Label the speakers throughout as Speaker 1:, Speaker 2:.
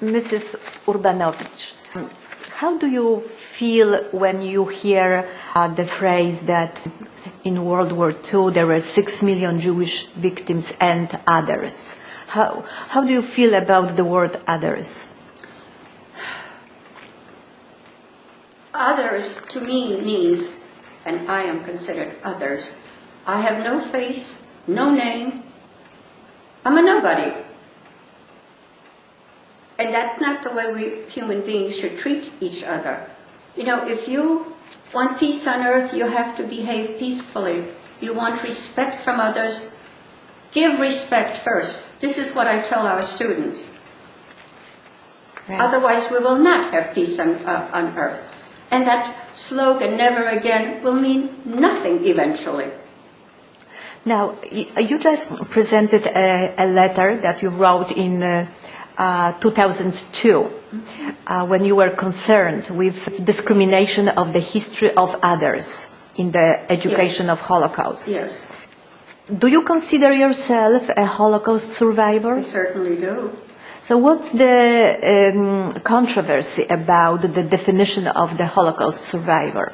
Speaker 1: Mrs. Urbanowicz, how do you feel when you hear the phrase that in World War II there were 6 million Jewish victims and others? How do you feel about the word others?
Speaker 2: Others to me means, and I am considered others, I have no face, no name, I'm a nobody. And that's not the way we human beings should treat each other. You know, if you want peace on earth, you have to behave peacefully. You want respect from others, give respect first. This is what I tell our students. Right. Otherwise, we will not have peace on earth. And that slogan, never again, will mean nothing eventually.
Speaker 1: Now, you just presented a letter that you wrote in 2002, when you were concerned with discrimination of the history of others in the education of Holocaust.
Speaker 2: Yes.
Speaker 1: Do you consider yourself a Holocaust survivor?
Speaker 2: I certainly do.
Speaker 1: So what's the controversy about the definition of the Holocaust survivor?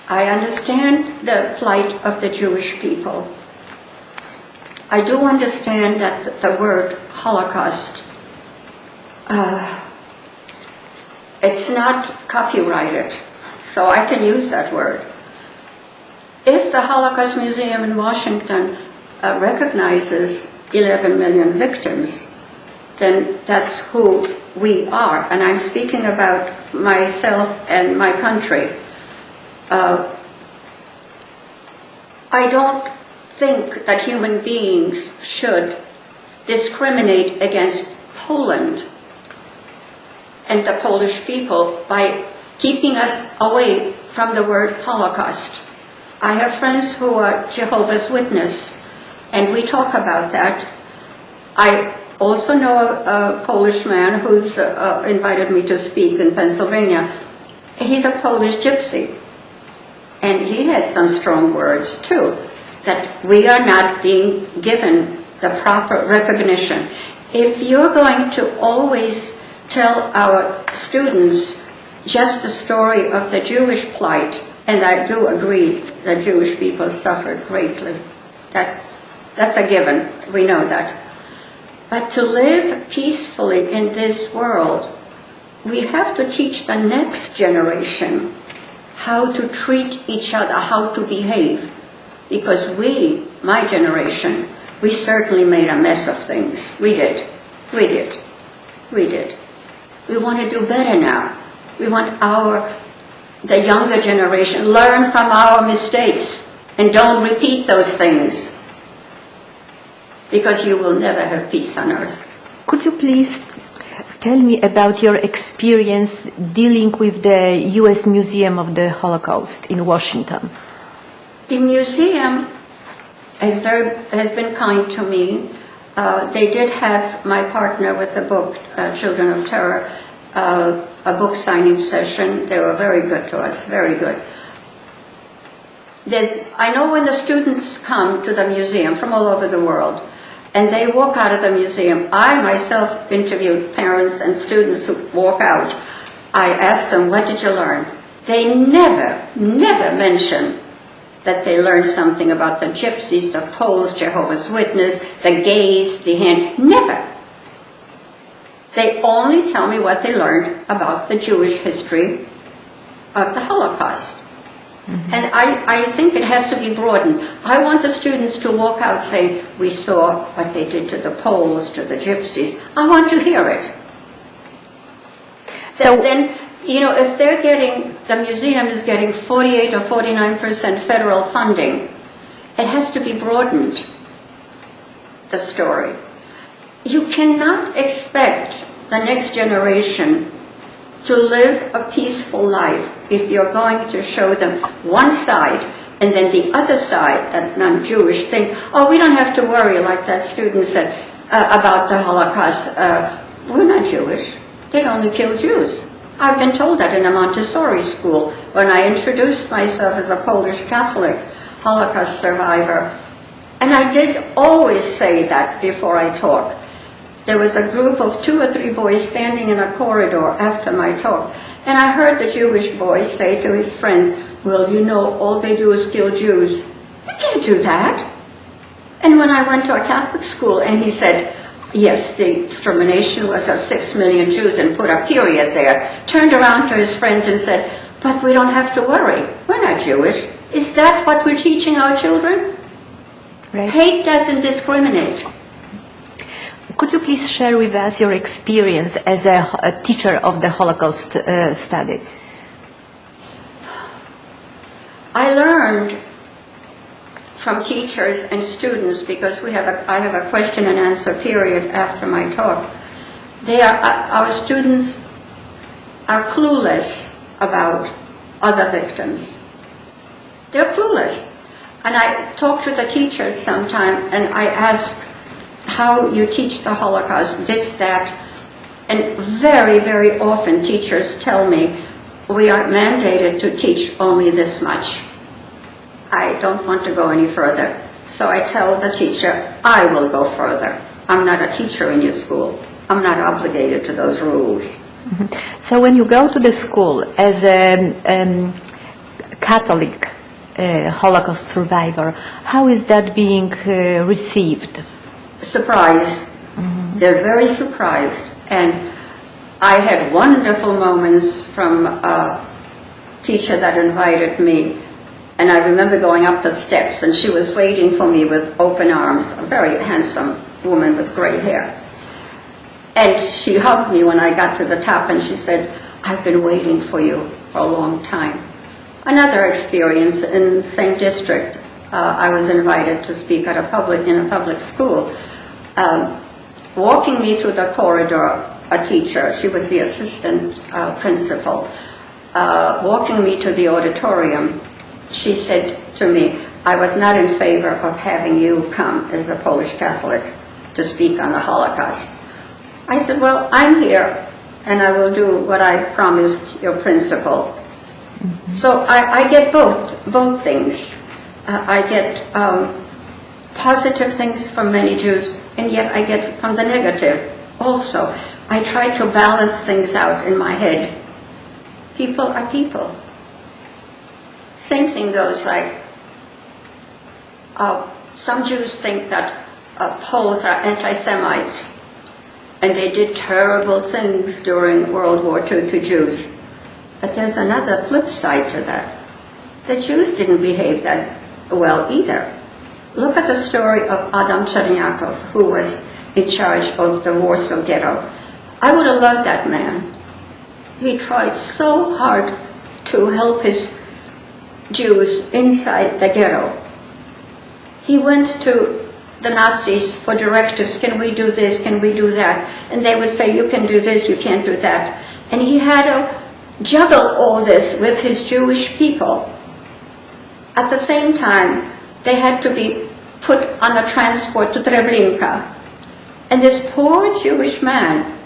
Speaker 2: I understand the plight of the Jewish people. I do understand that the word Holocaust, it's not copyrighted, so I can use that word. If the Holocaust Museum in Washington recognizes 11 million victims, then that's who we are. And I'm speaking about myself and my country. I don't think that human beings should discriminate against Poland and the Polish people by keeping us away from the word Holocaust. I have friends who are Jehovah's Witnesses, and we talk about that. I also know a Polish man who's invited me to speak in Pennsylvania. He's a Polish gypsy. And he had some strong words, too, that we are not being given the proper recognition. If you're going to always tell our students just the story of the Jewish plight, and I do agree that Jewish people suffered greatly. That's a given. We know that. But to live peacefully in this world, we have to teach the next generation how to treat each other, how to behave. Because we, my generation, we certainly made a mess of things. We did. We want to do better now. We want the younger generation, learn from our mistakes and don't repeat those things. Because you will never have peace on earth.
Speaker 1: Could you please tell me about your experience dealing with the US Museum of the Holocaust in Washington?
Speaker 2: The museum has been kind to me. They did have my partner with the book, Children of Terror, a book signing session. They were very good to us, very good. I know when the students come to the museum from all over the world, and they walk out of the museum, I myself interviewed parents and students who walk out. I asked them, what did you learn? They never mention that they learned something about the gypsies, the Poles, Jehovah's Witnesses, the gays, never. They only tell me what they learned about the Jewish history of the Holocaust. Mm-hmm. And I think it has to be broadened. I want the students to walk out saying, we saw what they did to the Poles, to the gypsies. I want to hear it. So then, you know, if the museum is getting 48 or 49% federal funding, it has to be broadened, the story. You cannot expect the next generation to live a peaceful life if you're going to show them one side and then the other side, that non-Jewish, think, oh, we don't have to worry, like that student said, about the Holocaust. We're not Jewish. They only kill Jews. I've been told that in a Montessori school when I introduced myself as a Polish Catholic Holocaust survivor. And I did always say that before I talk. there was a group of 2 or 3 boys standing in a corridor after my talk. And I heard the Jewish boy say to his friends, well, you know, all they do is kill Jews. You can't do that. And when I went to a Catholic school and he said, yes, the extermination was of 6 million Jews and put a period there, turned around to his friends and said, but we don't have to worry. We're not Jewish. Is that what we're teaching our children?
Speaker 1: Right.
Speaker 2: Hate doesn't discriminate.
Speaker 1: Could you please share with us your experience as a teacher of the Holocaust study?
Speaker 2: I learned from teachers and students, because I have a question and answer period after my talk. Our students are clueless about other victims. They're clueless. And I talk to the teachers sometime and I ask how you teach the Holocaust, this, that, and very, very often teachers tell me, we are mandated to teach only this much. I don't want to go any further. So I tell the teacher, I will go further. I'm not a teacher in your school. I'm not obligated to those rules.
Speaker 1: Mm-hmm. So when you go to the school as a Catholic Holocaust survivor, how is that being received?
Speaker 2: Surprised. Mm-hmm. They're very surprised. And I had wonderful moments from a teacher that invited me. And I remember going up the steps and she was waiting for me with open arms, a very handsome woman with gray hair. And she hugged me when I got to the top and she said, I've been waiting for you for a long time. Another experience in the same district, I was invited to speak in a public school. Walking me through the corridor, a teacher, she was the assistant principal, walking me to the auditorium, she said to me, I was not in favor of having you come as a Polish Catholic to speak on the Holocaust. I said, well, I'm here and I will do what I promised your principal. Mm-hmm. So I get both things. I get positive things from many Jews, and yet I get from the negative also. I try to balance things out in my head. People are people. Same thing goes like, some Jews think that Poles are anti-Semites, and they did terrible things during World War II to Jews. But there's another flip side to that. The Jews didn't behave that well either. Look at the story of Adam Chernyakov, who was in charge of the Warsaw Ghetto. I would have loved that man. He tried so hard to help his Jews inside the ghetto. He went to the Nazis for directives, can we do this, can we do that? And they would say, you can do this, you can't do that. And he had to juggle all this with his Jewish people. At the same time, they had to be put on a transport to Treblinka. And this poor Jewish man,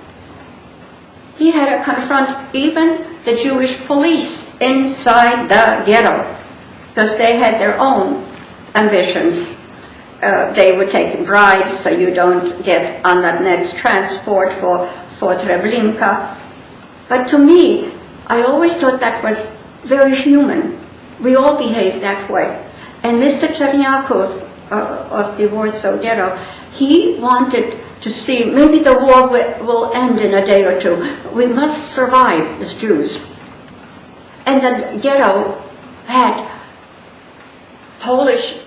Speaker 2: he had to confront even the Jewish police inside the ghetto, because they had their own ambitions. They would take bribes so you don't get on that next transport for Treblinka. But to me, I always thought that was very human. We all behave that way. And Mr. Chernyakov of the Warsaw Ghetto, he wanted to see maybe the war will end in a day or two. We must survive as Jews. And the ghetto had Polish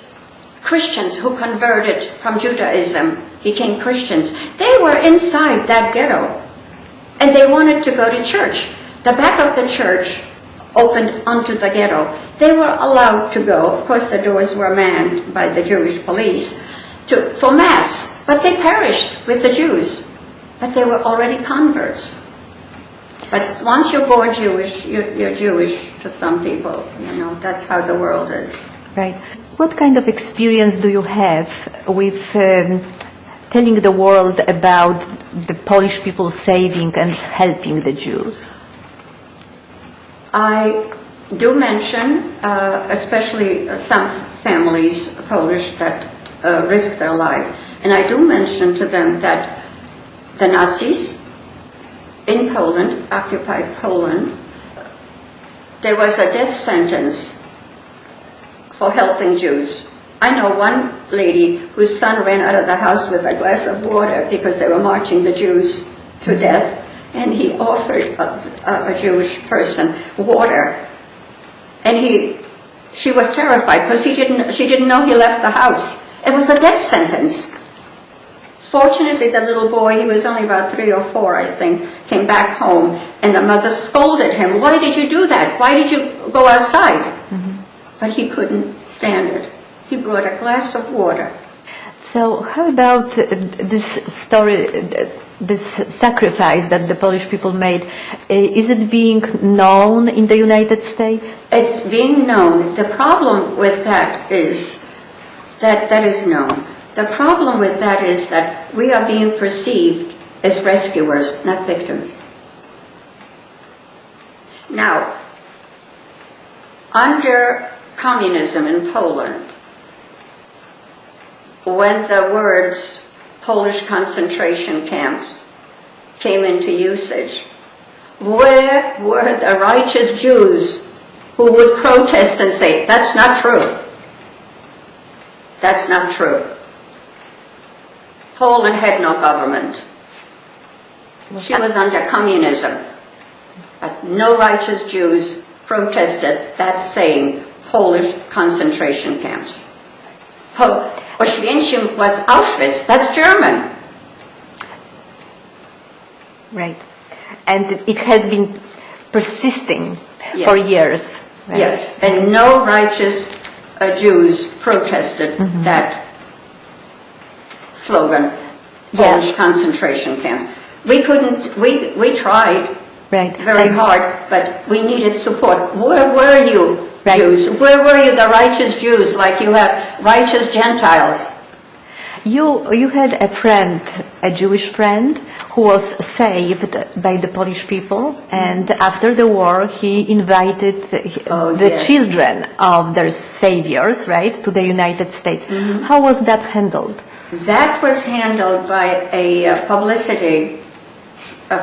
Speaker 2: Christians who converted from Judaism, became Christians. They were inside that ghetto, and they wanted to go to church. The back of the church opened onto the ghetto. They were allowed to go. Of course, the doors were manned by the Jewish police for Mass, but they perished with the Jews. But they were already converts. But once you're born Jewish, you're Jewish to some people. You know, that's how the world is.
Speaker 1: Right. What kind of experience do you have with telling the world about the Polish people saving and helping the Jews?
Speaker 2: I do mention, especially some families, Polish, that risk their life. And I do mention to them that the Nazis in Poland, occupied Poland, there was a death sentence for helping Jews. I know one lady whose son ran out of the house with a glass of water because they were marching the Jews to death, and he offered a Jewish person water, and she was terrified because she didn't know he left the house. It was a death sentence. Fortunately, the little boy, he was only about 3 or 4, I think, came back home, and the mother scolded him. Why did you do that? Why did you go outside? Mm-hmm. But he couldn't stand it. He brought a glass of water.
Speaker 1: So how about this story, this sacrifice that the Polish people made? Is it being known in the United States?
Speaker 2: It's being known. The problem with that is that is known. The problem with that is that we are being perceived as rescuers, not victims. Now, under communism in Poland, when the words Polish concentration camps came into usage, where were the righteous Jews who would protest and say, that's not true? That's not true. Poland had no government. She was under communism. But no righteous Jews protested that saying, Polish concentration camps. Oświęcim was Auschwitz. That's German.
Speaker 1: Right. And it has been persisting for years. Right?
Speaker 2: Yes. And no righteous Jews protested that slogan, Polish concentration camp. We couldn't, we tried very hard, but we needed support. Where were you, Jews? Where were you, the righteous Jews, like you had righteous Gentiles?
Speaker 1: You had a friend, a Jewish friend, who was saved by the Polish people, and after the war he invited the children of their saviors, right, to the United States. How was that handled?
Speaker 2: That was handled by a publicity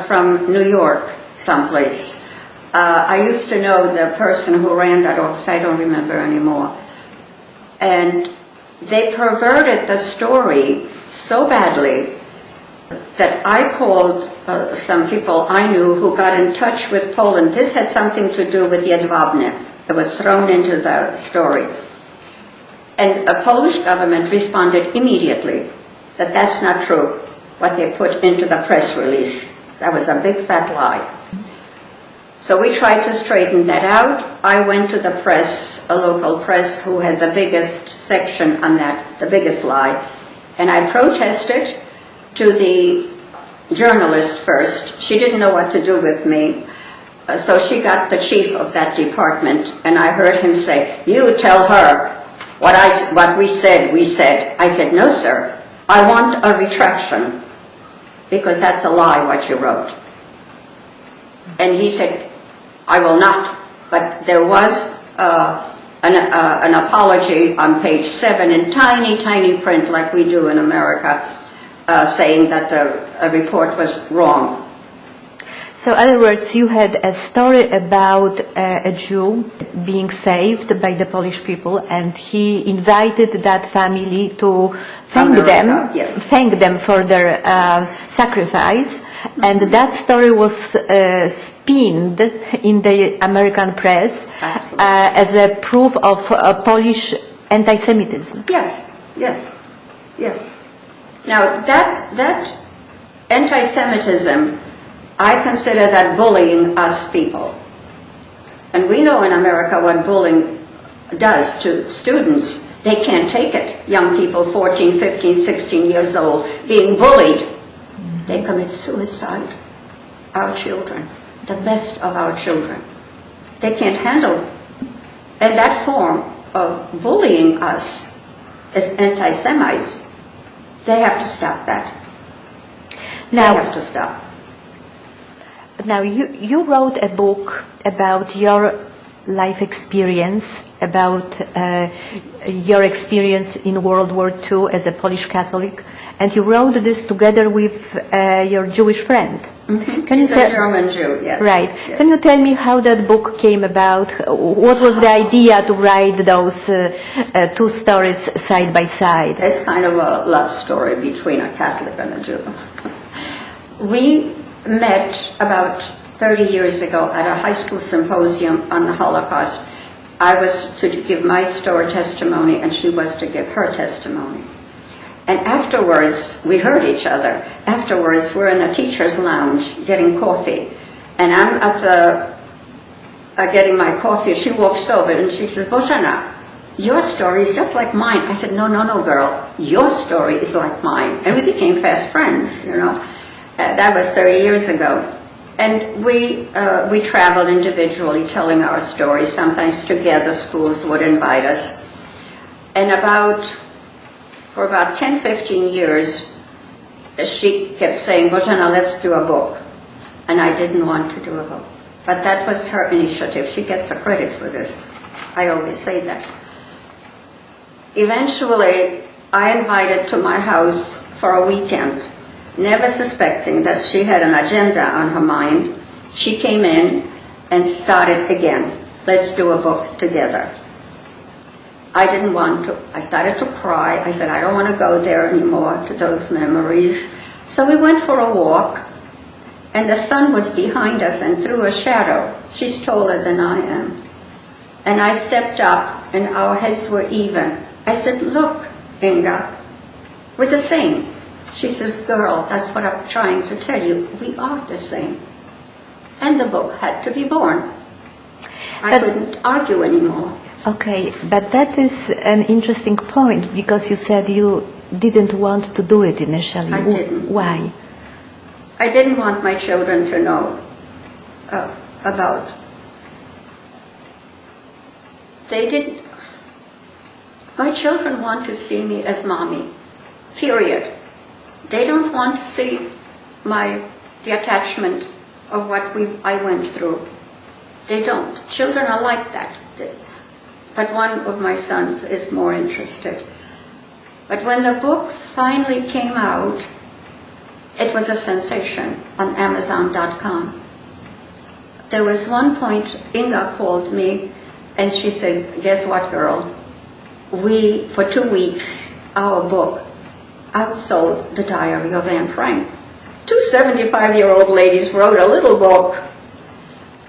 Speaker 2: from New York, someplace. I used to know the person who ran that office, I don't remember anymore. And they perverted the story so badly that I called some people I knew who got in touch with Poland. This had something to do with Jedwabne. It was thrown into the story. And the Polish government responded immediately that that's not true, what they put into the press release. That was a big fat lie. So we tried to straighten that out. I went to the press, a local press, who had the biggest section on that, the biggest lie, and I protested to the journalist first. She didn't know what to do with me, so she got the chief of that department, and I heard him say, "You tell her what we said, we said." I said, "No, sir, I want a retraction, because that's a lie what you wrote." And he said, "I will not." But there was an apology on page 7 in tiny, tiny print like we do in America, saying that the report was wrong.
Speaker 1: So in other words, you had a story about a Jew being saved by the Polish people, and he invited that family to thank them for their sacrifice. And that story was spinned in the American press as a proof of Polish anti-Semitism.
Speaker 2: Yes, yes, yes. Now that anti-Semitism, I consider that bullying us people. And we know in America what bullying does to students. They can't take it. Young people, 14, 15, 16 years old, being bullied. They commit suicide. Our children, the best of our children. They can't handle it. And that form of bullying us as anti-Semites, they have to stop that. They have to stop.
Speaker 1: Now, you wrote a book about your life experience, about your experience in World War II as a Polish Catholic, and you wrote this together with your Jewish friend.
Speaker 2: Mm-hmm.
Speaker 1: Can you
Speaker 2: He's a German Jew, yes.
Speaker 1: Right.
Speaker 2: Yes.
Speaker 1: Can you tell me how that book came about? What was the idea to write those two stories side by side?
Speaker 2: It's kind of a love story between a Catholic and a Jew. We met about 30 years ago at a high school symposium on the Holocaust. I was to give my story testimony, and she was to give her testimony. And afterwards, we heard each other. Afterwards, we're in a teacher's lounge getting coffee. And I'm at the getting my coffee. She walks over and she says, Bożena, your story is just like mine. I said, no, girl. Your story is like mine. And we became fast friends, you know. That was 30 years ago. And we traveled individually telling our stories. Sometimes together schools would invite us. And for about 10, 15 years, she kept saying, Bożena, let's do a book. And I didn't want to do a book. But that was her initiative. She gets the credit for this. I always say that. Eventually, I invited to my house for a weekend, never suspecting that she had an agenda on her mind. She came in and started again. Let's do a book together. I didn't want to. I started to cry. I said, I don't want to go there anymore, to those memories. So we went for a walk, and the sun was behind us and threw a shadow. She's taller than I am. And I stepped up, and our heads were even. I said, look, Inga, we're the same. She says, girl, that's what I'm trying to tell you. We are the same. And the book had to be born. I couldn't argue anymore.
Speaker 1: Okay, but that is an interesting point, because you said you didn't want to do it initially.
Speaker 2: I didn't.
Speaker 1: Why?
Speaker 2: I didn't want my children to know about. They didn't. My children want to see me as mommy, period. They don't want to see the attachment of what I went through. They don't. Children are like that. But one of my sons is more interested. But when the book finally came out, it was a sensation on Amazon.com. There was one point, Inga called me, and she said, guess what, girl? For 2 weeks, our book outsold The Diary of Anne Frank. 2 75-year-old ladies wrote a little book,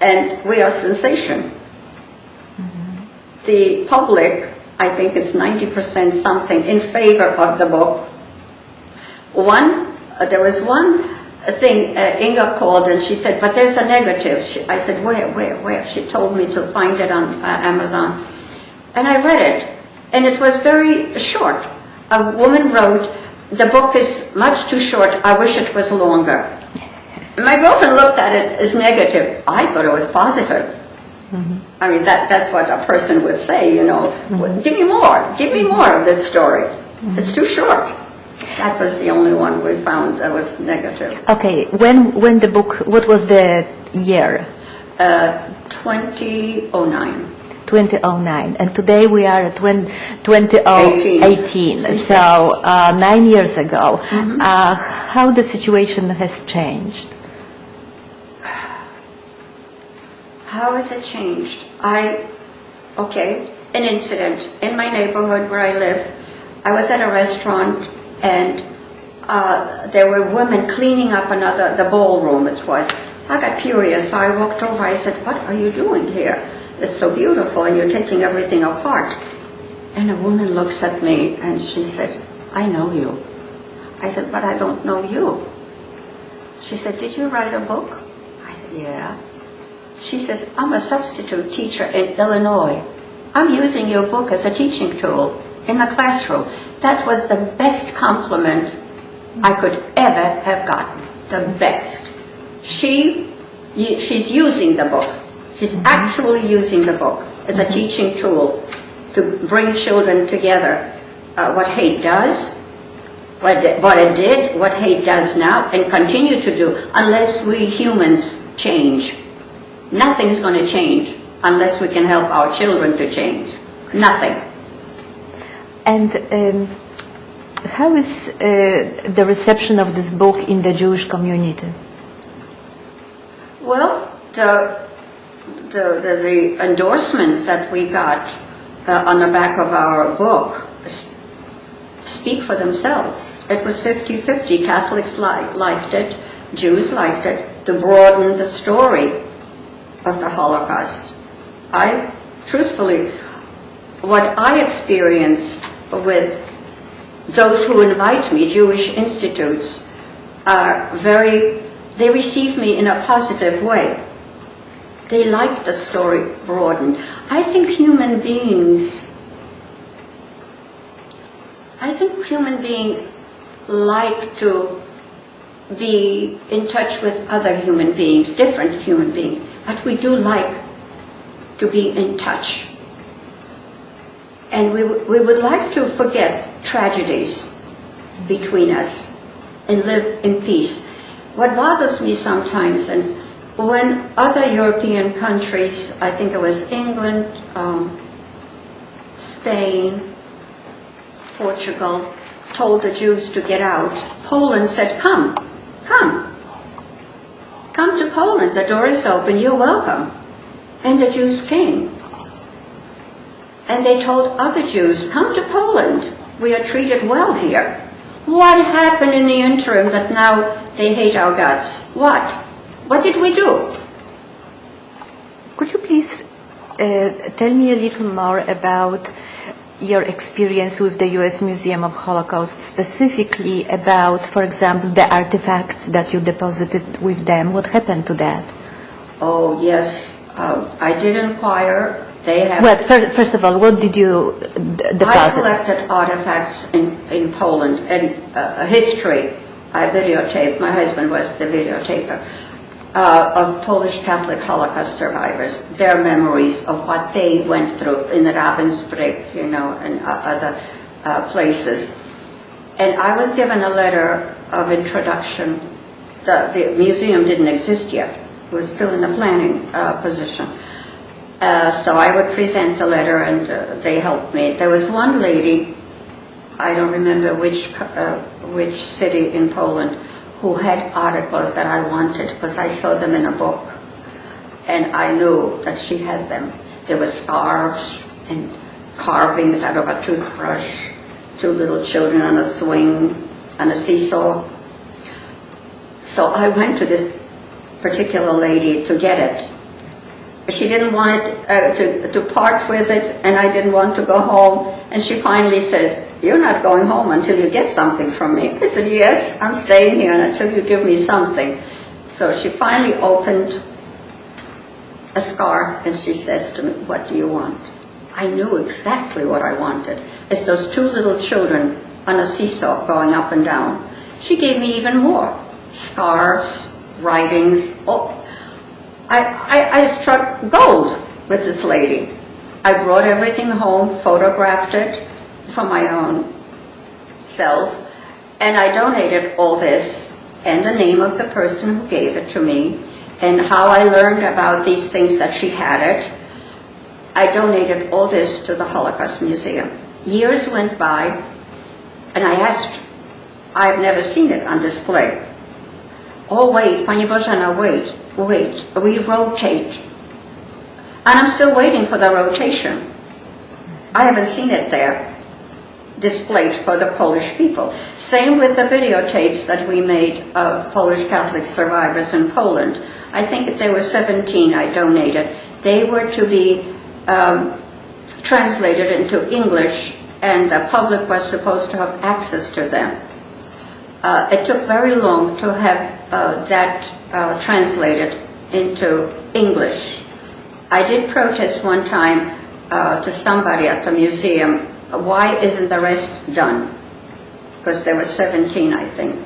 Speaker 2: and we are a sensation. The public, I think it's 90% something in favor of the book. There was one thing Inga called and she said, but there's a negative. I said, where? She told me to find it on Amazon. And I read it, and it was very short. A woman wrote, the book is much too short, I wish it was longer. My girlfriend looked at it as negative. I thought it was positive. Mm-hmm. I mean, that's what a person would say, you know. Mm-hmm. Give me more of this story. Mm-hmm. It's too short. That was the only one we found that was negative.
Speaker 1: Okay, when the book, what was the year?
Speaker 2: 2009.
Speaker 1: 2009, and today we are at 2018, so 9 years ago. Mm-hmm. How the situation has changed?
Speaker 2: How has it changed? An incident in my neighborhood where I live. I was at a restaurant, and there were women cleaning up the ballroom it was. I got curious, so I walked over. I said, what are you doing here? It's so beautiful, and you're taking everything apart. And a woman looks at me, and she said, I know you. I said, but I don't know you. She said, did you write a book? I said, yeah. She says, I'm a substitute teacher in Illinois. I'm using your book as a teaching tool in the classroom. That was the best compliment I could ever have gotten. The best. She's using the book. She's actually using the book as a teaching tool to bring children together. What hate does, what it did, what hate does now, and continue to do, unless we humans change. Nothing's going to change unless we can help our children to change. Nothing.
Speaker 1: And how is the reception of this book in the Jewish community?
Speaker 2: Well, the endorsements that we got on the back of our book speak for themselves. It was 50-50. Catholics liked it, Jews liked it, to broaden the story of the Holocaust. Truthfully, what I experienced with those who invite me, Jewish institutes, they receive me in a positive way. They like the story broadened. I think human beings like to be in touch with other human beings, different human beings, but we do like to be in touch. And we would like to forget tragedies between us and live in peace. What bothers me sometimes, and when other European countries, I think it was England, Spain, Portugal, told the Jews to get out, Poland said, come to Poland, the door is open, you're welcome. And the Jews came. And they told other Jews, come to Poland, we are treated well here. What happened in the interim that now they hate our guts? What? What did we do?
Speaker 1: Could you please tell me a little more about your experience with the US Museum of Holocaust, specifically about, for example, the artifacts that you deposited with them? What happened to that?
Speaker 2: Oh, yes. I did inquire. They have.
Speaker 1: Well, first of all, what did you deposit?
Speaker 2: I collected artifacts in Poland and history. I videotaped. My husband was the videotaper of Polish Catholic Holocaust survivors. Their memories of what they went through in Ravensbrück, and other places. And I was given a letter of introduction. The museum didn't exist yet. It was still in the planning position. So I would present the letter, and they helped me. There was one lady, I don't remember which city in Poland, who had articles that I wanted because I saw them in a book, and I knew that she had them. There were scarves and carvings out of a toothbrush, 2 little children on a swing, on a seesaw. So I went to this particular lady to get it. She didn't want it to part with it, and I didn't want to go home. And she finally says, "You're not going home until you get something from me." I said, "Yes, I'm staying here until you give me something." So she finally opened a scarf, and she says to me, "What do you want?" I knew exactly what I wanted. It's those 2 little children on a seesaw going up and down. She gave me even more. Scarves, writings. Oh, I struck gold with this lady. I brought everything home, photographed it for my own self, and I donated all this, and the name of the person who gave it to me, and how I learned about these things that she had it. I donated all this to the Holocaust Museum. Years went by, and I asked, I've never seen it on display. "Oh, wait, Pani Bożena, wait, we rotate." And I'm still waiting for the rotation. I haven't seen it there displayed for the Polish people. Same with the videotapes that we made of Polish Catholic survivors in Poland. I think there were 17 I donated. They were to be translated into English, and the public was supposed to have access to them. It took very long to have that translated into English. I did protest one time to somebody at the museum, why isn't the rest done? Because there were 17, I think.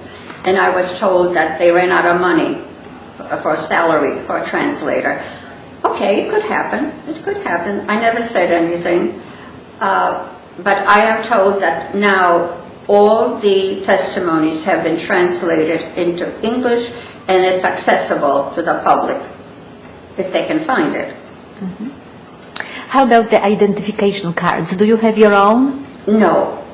Speaker 2: And I was told that they ran out of money for salary for a translator. Okay, it could happen. It could happen. I never said anything. But I am told that now all the testimonies have been translated into English, and it's accessible to the public if they can find it.
Speaker 1: Mm-hmm. How about the identification cards? Do you have your own?
Speaker 2: No,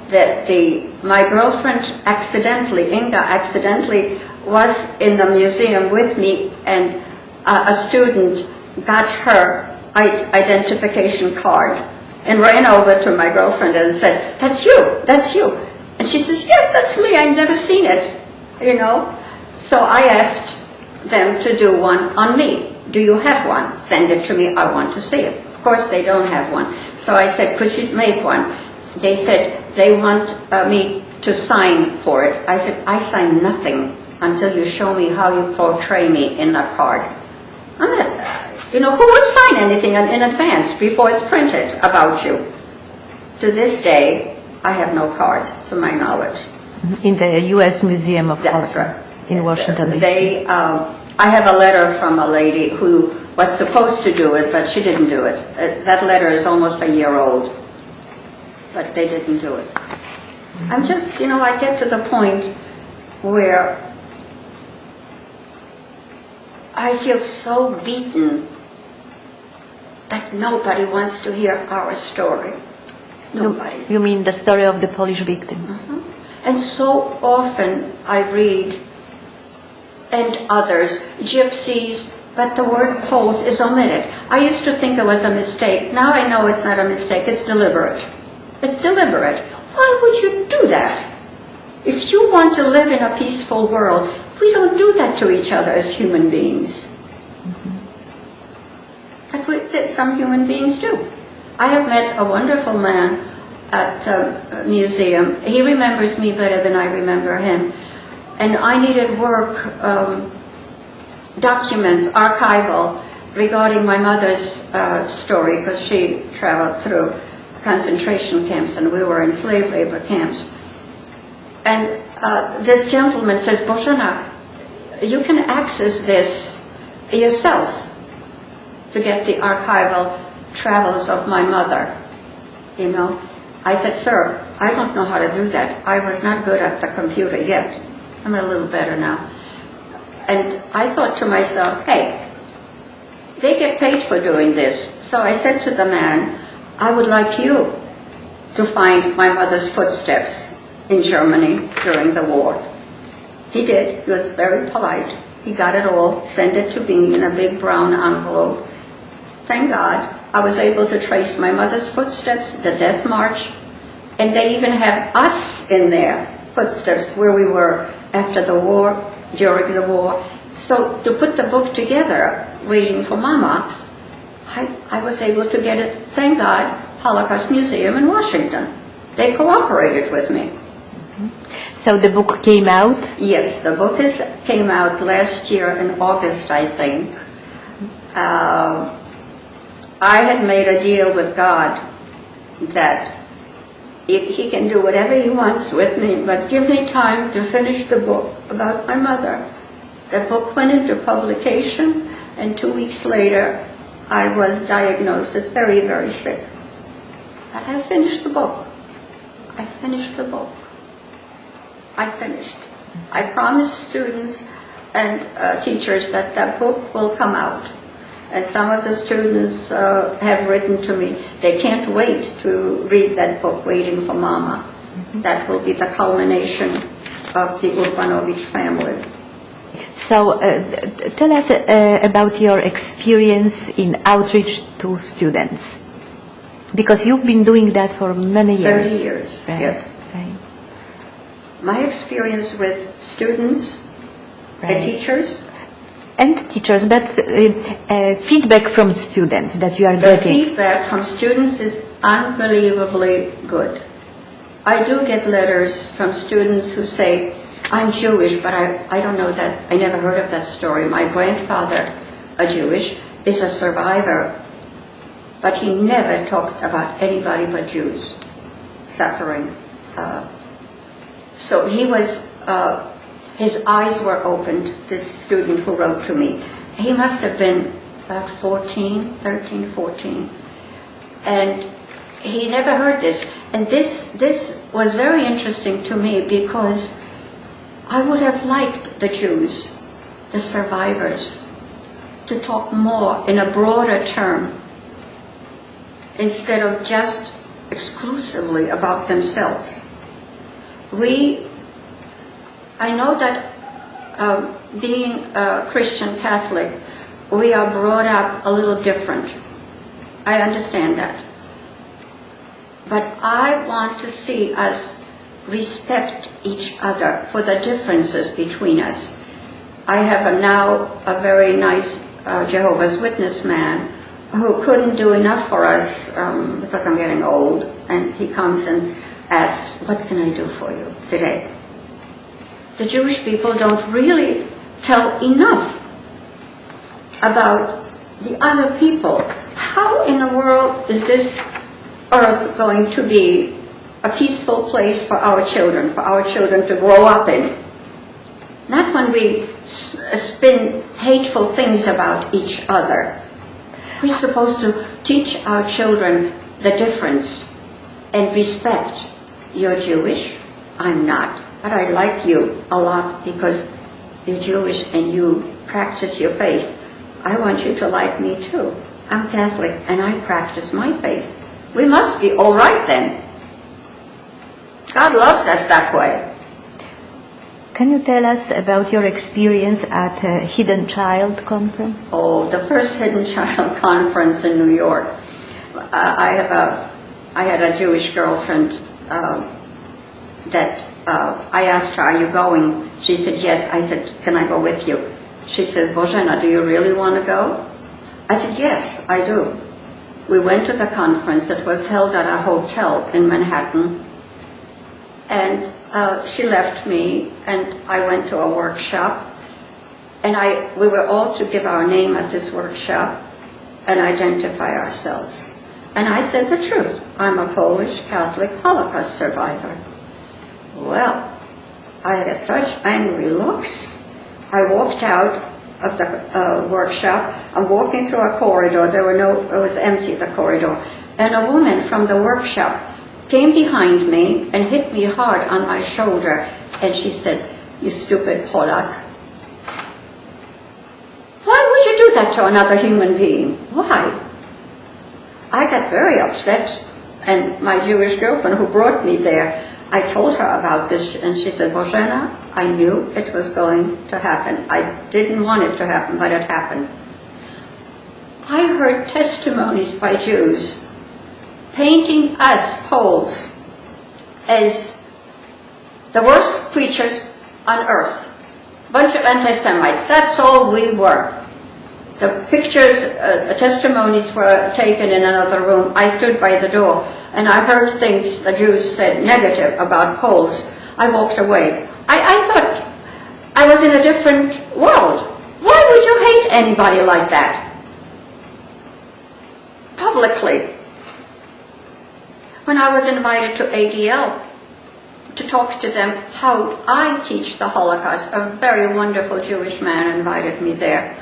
Speaker 2: my girlfriend accidentally, Inga accidentally, was in the museum with me, and a student got her identification card and ran over to my girlfriend and said, "That's you, that's you." And she says, "Yes, that's me, I've never seen it, you know." So I asked them to do one on me. "Do you have one? Send it to me, I want to see it." Of course they don't have one. So I said, "Could you make one?" They said they want me to sign for it. I said, "I sign nothing until you show me how you portray me in a card." You know, who would sign anything in advance before it's printed about you? To this day, I have no card, to my knowledge.
Speaker 1: In the US Museum of
Speaker 2: That's
Speaker 1: Holocaust
Speaker 2: right.
Speaker 1: in Washington, D.C.
Speaker 2: I have a letter from a lady who was supposed to do it, but she didn't do it. That letter is almost a year old, but they didn't do it. I'm just, you know, I get to the point where I feel so beaten that nobody wants to hear our story. Nobody.
Speaker 1: You mean the story of the Polish victims?
Speaker 2: And so often I read, and others, gypsies, but the word Poles is omitted. I used to think it was a mistake. Now I know it's not a mistake, it's deliberate. It's deliberate. Why would you do that? If you want to live in a peaceful world, we don't do that to each other as human beings. That some human beings do. I have met a wonderful man at the museum. He remembers me better than I remember him. And I needed work, documents, archival, regarding my mother's story, because she traveled through concentration camps and we were in slave labor camps. And this gentleman says, "Bożena, you can access this yourself to get the archival travels of my mother, you know." I said, "Sir, I don't know how to do that. I was not good at the computer yet. I'm a little better now." And I thought to myself, hey, they get paid for doing this. So I said to the man, "I would like you to find my mother's footsteps in Germany during the war." He did. He was very polite. He got it all, sent it to me in a big brown envelope. Thank God, I was able to trace my mother's footsteps, the death march, and they even have us in their footsteps where we were after the war, during the war. So to put the book together, Waiting for Mama, I was able to get it, thank God, Holocaust Museum in Washington. They cooperated with me.
Speaker 1: So the book came out?
Speaker 2: Yes, the book came out last year in August, I think. I had made a deal with God that He can do whatever He wants with me, but give me time to finish the book about my mother. The book went into publication, and 2 weeks later, I was diagnosed as very, very sick. But I finished the book. I finished the book. I finished. I promised students and teachers that that book will come out. And some of the students have written to me, they can't wait to read that book, Waiting for Mama. That will be the culmination of the Urbanovich family.
Speaker 1: So tell us about your experience in outreach to students. Because you've been doing that for many years.
Speaker 2: 30 years,
Speaker 1: right.
Speaker 2: yes.
Speaker 1: Right.
Speaker 2: My experience with students and teachers.
Speaker 1: And teachers, but feedback from students that you are
Speaker 2: The
Speaker 1: getting.
Speaker 2: feedback from students is unbelievably good. I do get letters from students who say, "I'm Jewish, but I don't know that, I never heard of that story. My grandfather, a Jewish, is a survivor, but he never talked about anybody but Jews suffering." So he was, his eyes were opened, this student who wrote to me. He must have been about 13, 14. And he never heard this. And this was very interesting to me because I would have liked the Jews, the survivors, to talk more in a broader term instead of just exclusively about themselves. I know that being a Christian Catholic, we are brought up a little different. I understand that. But I want to see us respect each other for the differences between us. I have now a very nice Jehovah's Witness man who couldn't do enough for us because I'm getting old, and he comes and asks, what can I do for you today? The Jewish people don't really tell enough about the other people. How in the world is this earth going to be a peaceful place for our children to grow up in? Not when we spin hateful things about each other. We're supposed to teach our children the difference and respect. You're Jewish, I'm not, but I like you a lot because you're Jewish and you practice your faith. I want you to like me too. I'm Catholic and I practice my faith. We must be all right then. God loves us that way.
Speaker 1: Can you tell us about your experience at a Hidden Child conference?
Speaker 2: Oh, the first Hidden Child conference in New York. I had a Jewish girlfriend that I asked her, are you going? She said, yes. I said, can I go with you? She says, Bożena, do you really want to go? I said, yes, I do. We went to the conference. It was held at a hotel in Manhattan. And she left me, and I went to a workshop. And we were all to give our name at this workshop and identify ourselves. And I said the truth. I'm a Polish Catholic Holocaust survivor. Well, I had such angry looks. I walked out of the workshop. I'm walking through a corridor. It was empty, the corridor. And a woman from the workshop came behind me and hit me hard on my shoulder. And she said, you stupid Polak. Why would you do that to another human being? Why? I got very upset. And my Jewish girlfriend who brought me there, I told her about this, and she said, Bożena, I knew it was going to happen. I didn't want it to happen, but it happened. I heard testimonies by Jews painting us Poles as the worst creatures on earth. A bunch of anti-Semites. That's all we were. The pictures, testimonies were taken in another room. I stood by the door, and I heard things the Jews said negative about Poles. I walked away. I thought I was in a different world. Why would you hate anybody like that? Publicly. When I was invited to ADL to talk to them how I teach the Holocaust, a very wonderful Jewish man invited me there.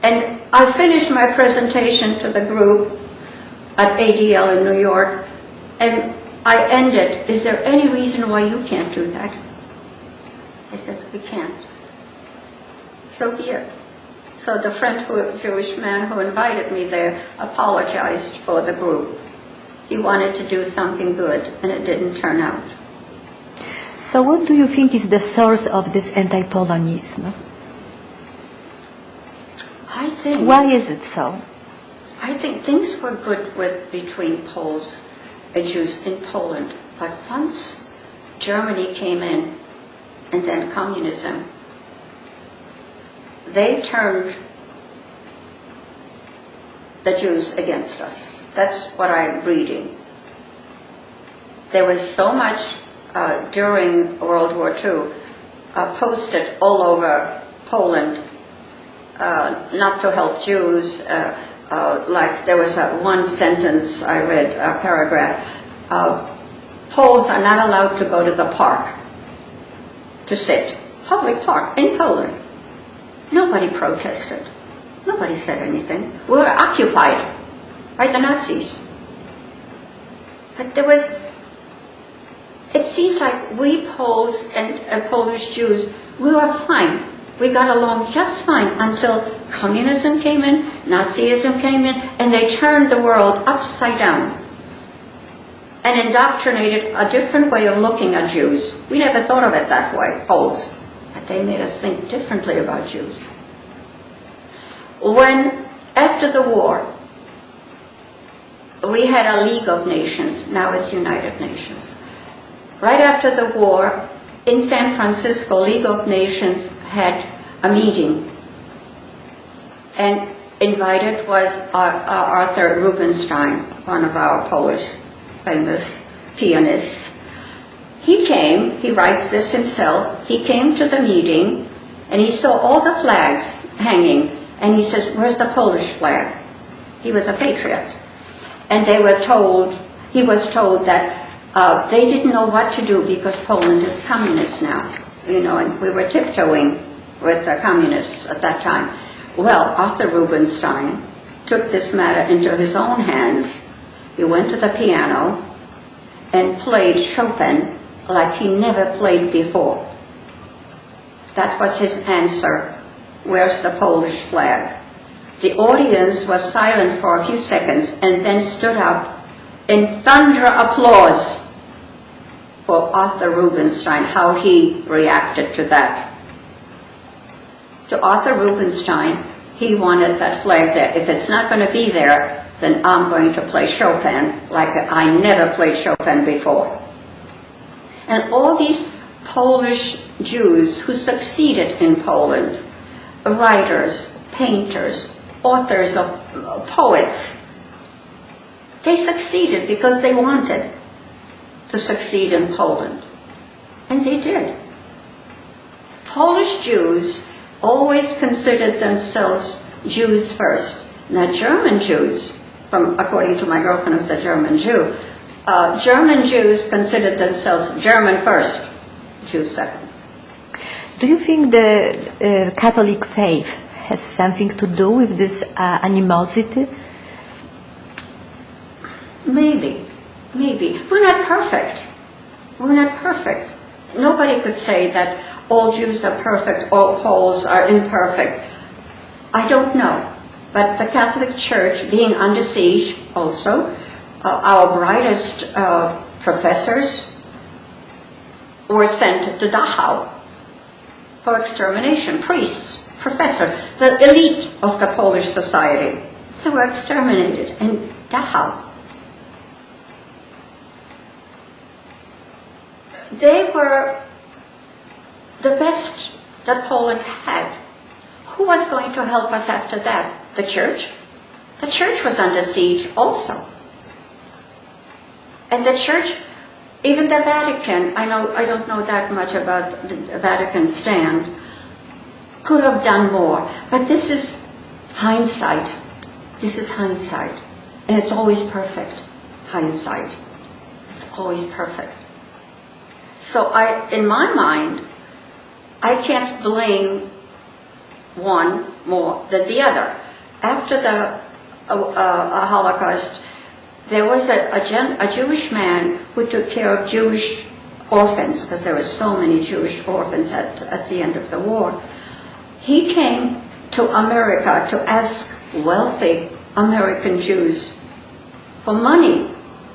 Speaker 2: And I finished my presentation to the group at ADL in New York, and I ended, is there any reason why you can't do that? I said, we can't. So here. So the Jewish man who invited me there apologized for the group. He wanted to do something good, and it didn't turn out.
Speaker 1: So what do you think is the source of this anti-Polonism?
Speaker 2: I think...
Speaker 1: Why is it so?
Speaker 2: I think things were good between Poles and Jews in Poland, but once Germany came in, and then communism, they turned the Jews against us. That's what I'm reading. There was so much during World War II posted all over Poland not to help Jews. Like there was one sentence I read, a paragraph. Poles are not allowed to go to the park to sit. Public park in Poland. Nobody protested. Nobody said anything. We were occupied by the Nazis. But there was, it seems like we Poles and Polish Jews, we were fine. We got along just fine until communism came in, Nazism came in, and they turned the world upside down and indoctrinated a different way of looking at Jews. We never thought of it that way, Poles, but they made us think differently about Jews. When, after the war, we had a League of Nations, now it's United Nations. Right after the war, in San Francisco, League of Nations had a meeting, and invited was Arthur Rubinstein, one of our Polish famous pianists. He came, he writes this himself, he came to the meeting and he saw all the flags hanging, and he says, "Where's the Polish flag?" He was a patriot. And they were told, he was told that they didn't know what to do because Poland is communist now, you know, and we were tiptoeing with the communists at that time. Well, Arthur Rubinstein took this matter into his own hands. He went to the piano and played Chopin like he never played before. That was his answer. Where's the Polish flag? The audience was silent for a few seconds and then stood up in thunder applause for Arthur Rubinstein, how he reacted to that. So Arthur Rubinstein, he wanted that flag there. If it's not going to be there, then I'm going to play Chopin like I never played Chopin before. And all these Polish Jews who succeeded in Poland, writers, painters, authors of poets, they succeeded because they wanted to succeed in Poland. And they did. Polish Jews always considered themselves Jews first. Now German Jews, according to my girlfriend who's a German Jew, German Jews considered themselves German first, Jews second.
Speaker 1: Do you think the Catholic faith has something to do with this animosity?
Speaker 2: Maybe. We're not perfect. Nobody could say that all Jews are perfect, all Poles are imperfect. I don't know. But the Catholic Church, being under siege also, our brightest professors were sent to Dachau for extermination. Priests, professors, the elite of the Polish society, they were exterminated in Dachau. They were the best that Poland had. Who was going to help us after that? The Church? The Church was under siege also. And the Church, even the Vatican, I don't know that much about the Vatican stand, could have done more. But this is hindsight. And it's always perfect. Hindsight. It's always perfect. So in my mind, I can't blame one more than the other. After the Holocaust, there was a Jewish man who took care of Jewish orphans, because there were so many Jewish orphans at the end of the war. He came to America to ask wealthy American Jews for money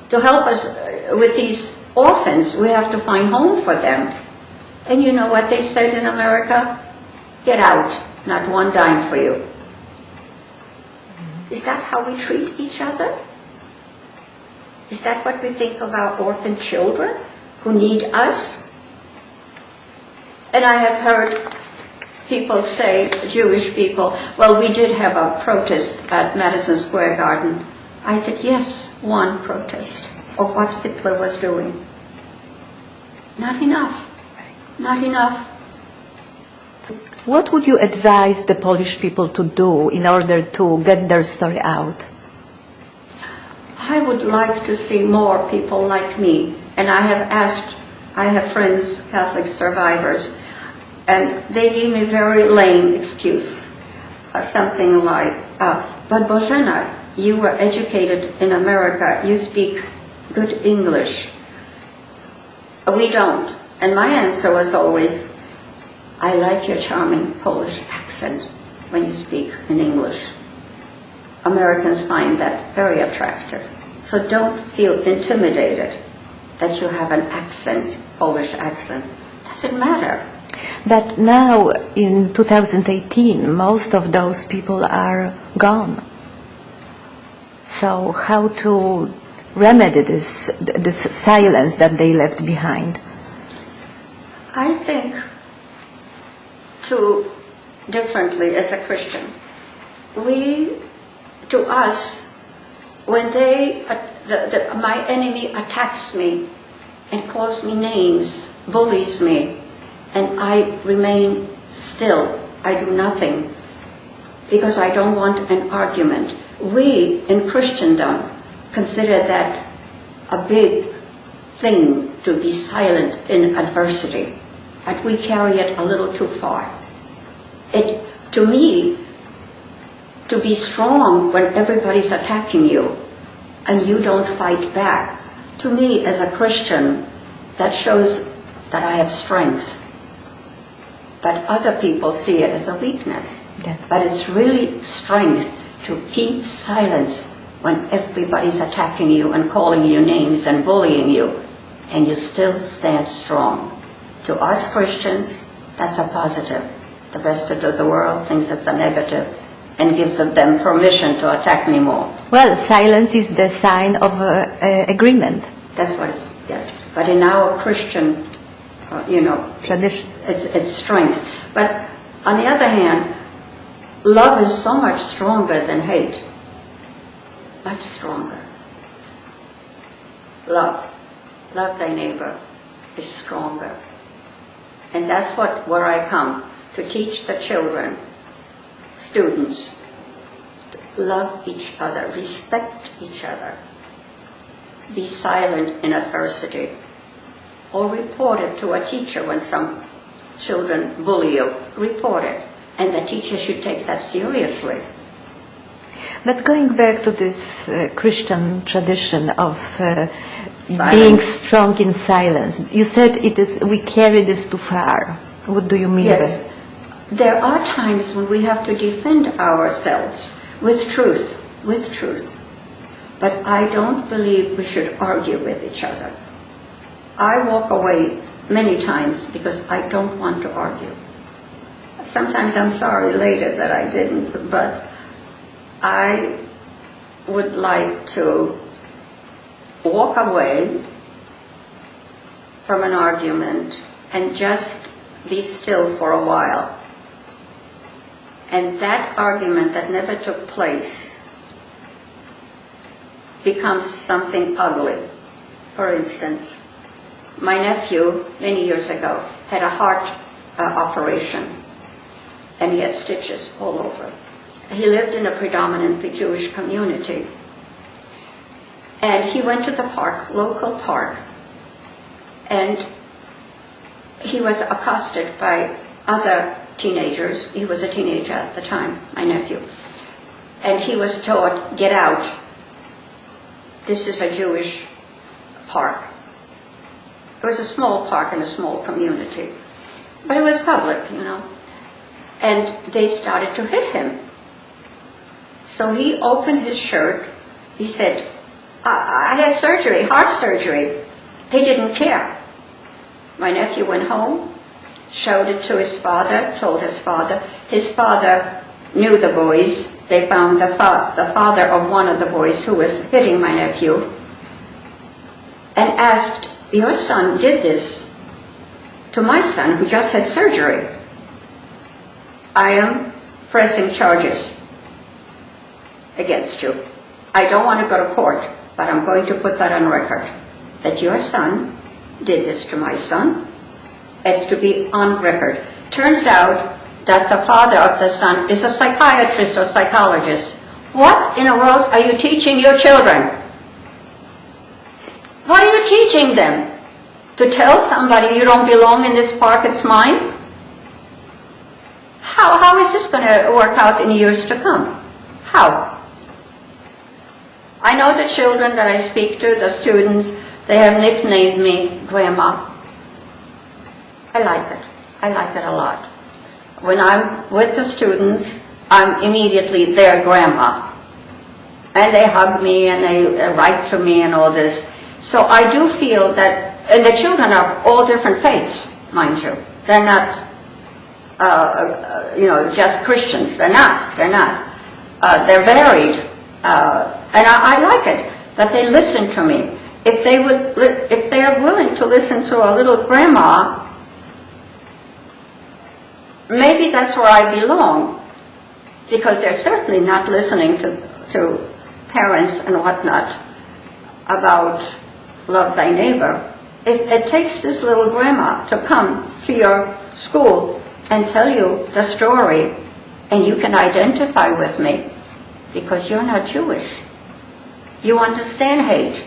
Speaker 2: to help us with these orphans. We have to find home for them. And you know what they said in America? Get out, not one dime for you. Is that how we treat each other? Is that what we think of our orphan children who need us? And I have heard people say, Jewish people, well, we did have a protest at Madison Square Garden. I said, yes, one protest of what Hitler was doing. Not enough.
Speaker 1: What would you advise the Polish people to do in order to get their story out?
Speaker 2: I would like to see more people like me. And I have friends, Catholic survivors, and they gave me a very lame excuse. Something like, but Bożena, you were educated in America, you speak good English. We don't. And my answer was always, I like your charming Polish accent when you speak in English. Americans find that very attractive. So don't feel intimidated that you have an accent, Polish accent. Doesn't matter.
Speaker 1: But now, in 2018, most of those people are gone. So how to remedy this silence that they left behind?
Speaker 2: I think too differently as a Christian. To us, when my enemy attacks me and calls me names, bullies me, and I remain still, I do nothing, because I don't want an argument. We in Christendom consider that a big thing to be silent in adversity, and we carry it a little too far. To me, to be strong when everybody's attacking you and you don't fight back, to me as a Christian, that shows that I have strength. But other people see it as a weakness.
Speaker 1: Yes.
Speaker 2: But it's really strength to keep silence when everybody's attacking you and calling you names and bullying you, and you still stand strong. To us Christians, that's a positive. The rest of the world thinks it's a negative and gives them permission to attack me more.
Speaker 1: Well, silence is the sign of agreement.
Speaker 2: That's what it's, yes. But in our Christian,
Speaker 1: Tradition.
Speaker 2: it's strength. But on the other hand, love is so much stronger than hate. Much stronger. Love thy neighbor is stronger. And that's where I come, to teach the children, students, to love each other, respect each other, be silent in adversity, or report it to a teacher when some children bully you. Report it, and the teacher should take that seriously.
Speaker 1: But going back to this Christian tradition of
Speaker 2: Silence.
Speaker 1: being strong in silence, you said we carry this too far. What do you mean by
Speaker 2: Yes, there are times when we have to defend ourselves with truth. But I don't believe we should argue with each other. I walk away many times because I don't want to argue. Sometimes I'm sorry later that I didn't, but I would like to walk away from an argument and just be still for a while. And that argument that never took place becomes something ugly. For instance, my nephew, many years ago, had a heart operation, and he had stitches all over. He lived in a predominantly Jewish community. And he went to the park, local park, and he was accosted by other teenagers. He was a teenager at the time, my nephew. And he was told, get out. This is a Jewish park. It was a small park in a small community. But it was public, And they started to hit him. So he opened his shirt. He said, I had surgery, heart surgery. They didn't care. My nephew went home, showed it to his father, told his father. His father knew the boys. They found the father of one of the boys who was hitting my nephew and asked, your son did this to my son who just had surgery. I am pressing charges against you. I don't want to go to court, but I'm going to put that on record, that your son did this to my son. It's to be on record. Turns out that the father of the son is a psychiatrist or psychologist. What in the world are you teaching your children? What are you teaching them? To tell somebody you don't belong in this park, it's mine? How is this going to work out in years to come? How? I know the children that I speak to, the students, they have nicknamed me Grandma. I like it. I like it a lot. when I'm with the students, I'm immediately their grandma. And they hug me and they write to me and all this. So I do feel that, and the children are all different faiths, mind you. They're not, just Christians. They're not. They're varied. And I like it that they listen to me. If they're willing to listen to a little grandma, maybe that's where I belong, because they're certainly not listening to parents and whatnot about love thy neighbor. It takes this little grandma to come to your school and tell you the story, and you can identify with me because you're not Jewish. You understand hate.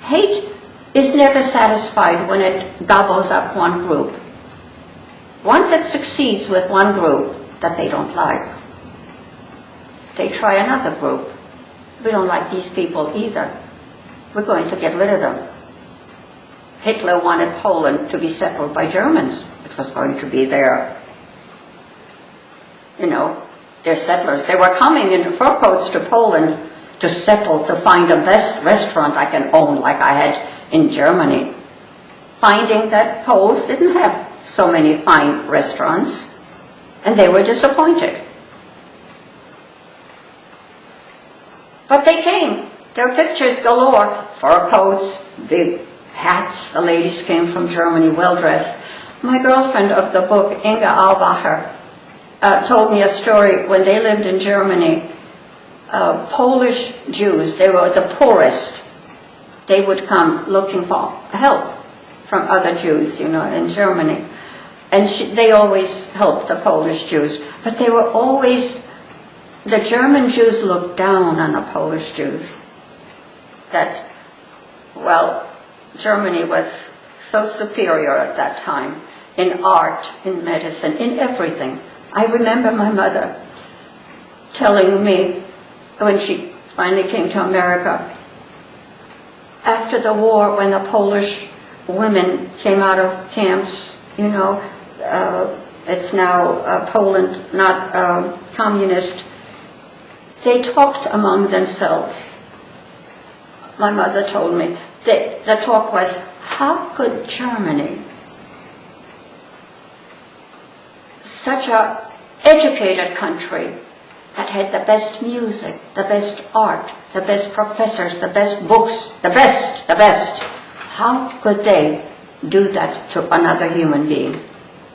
Speaker 2: Hate is never satisfied when it gobbles up one group. Once it succeeds with one group that they don't like, they try another group. We don't like these people either. We're going to get rid of them. Hitler wanted Poland to be settled by Germans. It was going to be their settlers. They were coming in fur coats to Poland to settle, to find the best restaurant I can own, like I had in Germany. Finding that Poles didn't have so many fine restaurants, and they were disappointed. But they came. Their pictures galore. Fur coats, big hats. The ladies came from Germany, well-dressed. My girlfriend of the book, Inga Albacher, told me a story when they lived in Germany. Polish Jews, they were the poorest. They would come looking for help from other Jews, in Germany. And they always helped the Polish Jews. But they were always, the German Jews looked down on the Polish Jews. That, Germany was so superior at that time in art, in medicine, in everything. I remember my mother telling me when she finally came to America, after the war, when the Polish women came out of camps, it's now Poland, not communist, they talked among themselves. My mother told me that the talk was, how could Germany, such an educated country that had the best music, the best art, the best professors, the best books, the best, how could they do that to another human being?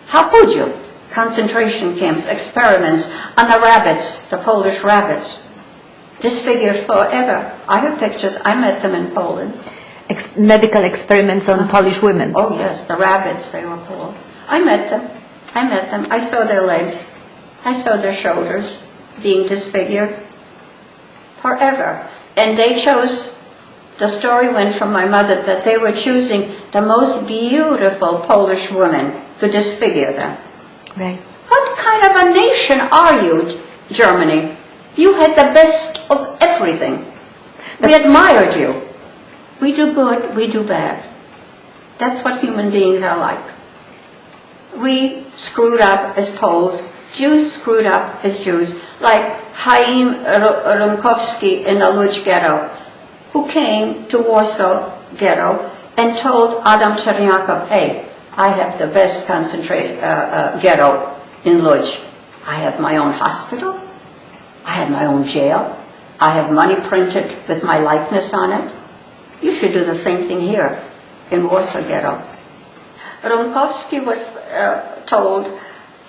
Speaker 2: How could you? Concentration camps, experiments on the rabbits, the Polish rabbits, disfigured forever. I have pictures. I met them in Poland.
Speaker 1: Medical experiments on Polish women.
Speaker 2: Oh yes, the rabbits, they were called. I met them. I saw their legs. I saw their shoulders being disfigured forever. And they chose, the story went from my mother that they were choosing the most beautiful Polish women to disfigure them.
Speaker 1: Right.
Speaker 2: What kind of a nation are you, Germany? You had the best of everything. We admired you. We do good, we do bad. That's what human beings are like. We screwed up as Poles. Jews screwed up as Jews, like Chaim Rumkowski in the Lodz ghetto, who came to Warsaw ghetto and told Adam Czerniakow, hey, I have the best concentrated ghetto in Lodz. I have my own hospital. I have my own jail. I have money printed with my likeness on it. You should do the same thing here in Warsaw ghetto. Rumkowski was told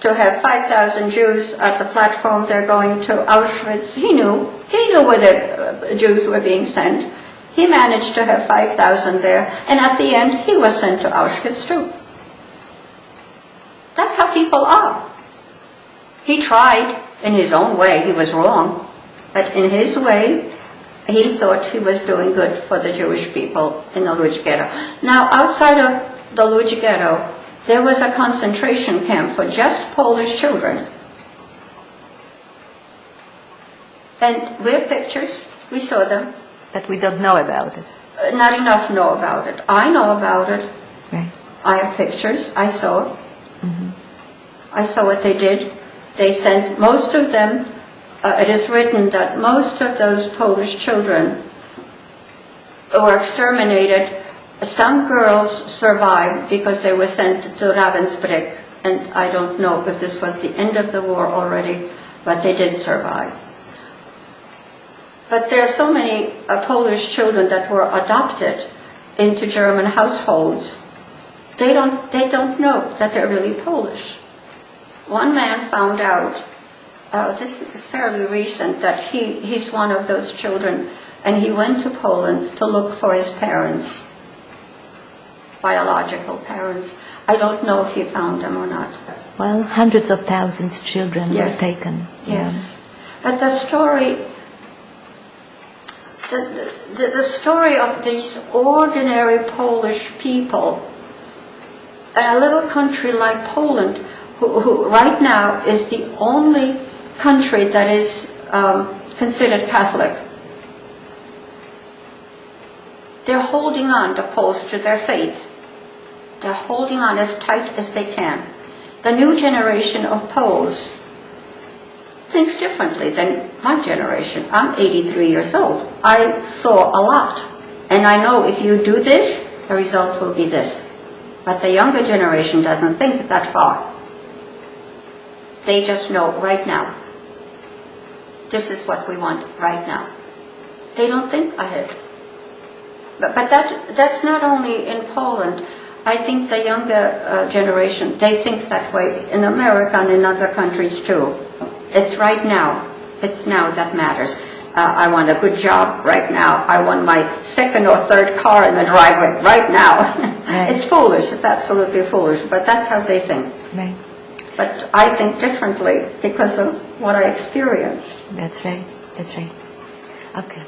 Speaker 2: to have 5,000 Jews at the platform. They're going to Auschwitz. He knew where the Jews were being sent. He managed to have 5,000 there, and at the end, he was sent to Auschwitz too. That's how people are. He tried in his own way. He was wrong, but in his way, he thought he was doing good for the Jewish people in the Lodz ghetto. Now, outside of the Lodz ghetto, there was a concentration camp for just Polish children. And we have pictures. We saw them.
Speaker 1: But we don't know about it.
Speaker 2: Not enough know about it. I know about it.
Speaker 1: Right.
Speaker 2: I have pictures. I saw it. Mm-hmm. I saw what they did. They sent most of them, it is written that most of those Polish children were exterminated. Some girls survived because they were sent to Ravensbrück, and I don't know if this was the end of the war already, but they did survive. But there are so many Polish children that were adopted into German households. They don't know that they're really Polish. One man found out, this is fairly recent, that he's one of those children, and he went to Poland to look for his parents, biological parents. I don't know if he found them or not.
Speaker 1: Well, hundreds of thousands of children were taken.
Speaker 2: Yes. But the story, the story of these ordinary Polish people in a little country like Poland, who right now is the only country that is considered Catholic. They're holding on, the Poles, to their faith. They're holding on as tight as they can. The new generation of Poles thinks differently than my generation. I'm 83 years old. I saw a lot. And I know if you do this, the result will be this. But the younger generation doesn't think that far. They just know right now. This is what we want right now. They don't think ahead. But that's not only in Poland. I think the younger generation, they think that way in America and in other countries too. It's right now. It's now that matters. I want a good job right now. I want my second or third car in the driveway right now.
Speaker 1: Right.
Speaker 2: It's foolish. It's absolutely foolish. But that's how they think.
Speaker 1: Right.
Speaker 2: But I think differently because of what I experienced.
Speaker 1: That's right. That's right. Okay.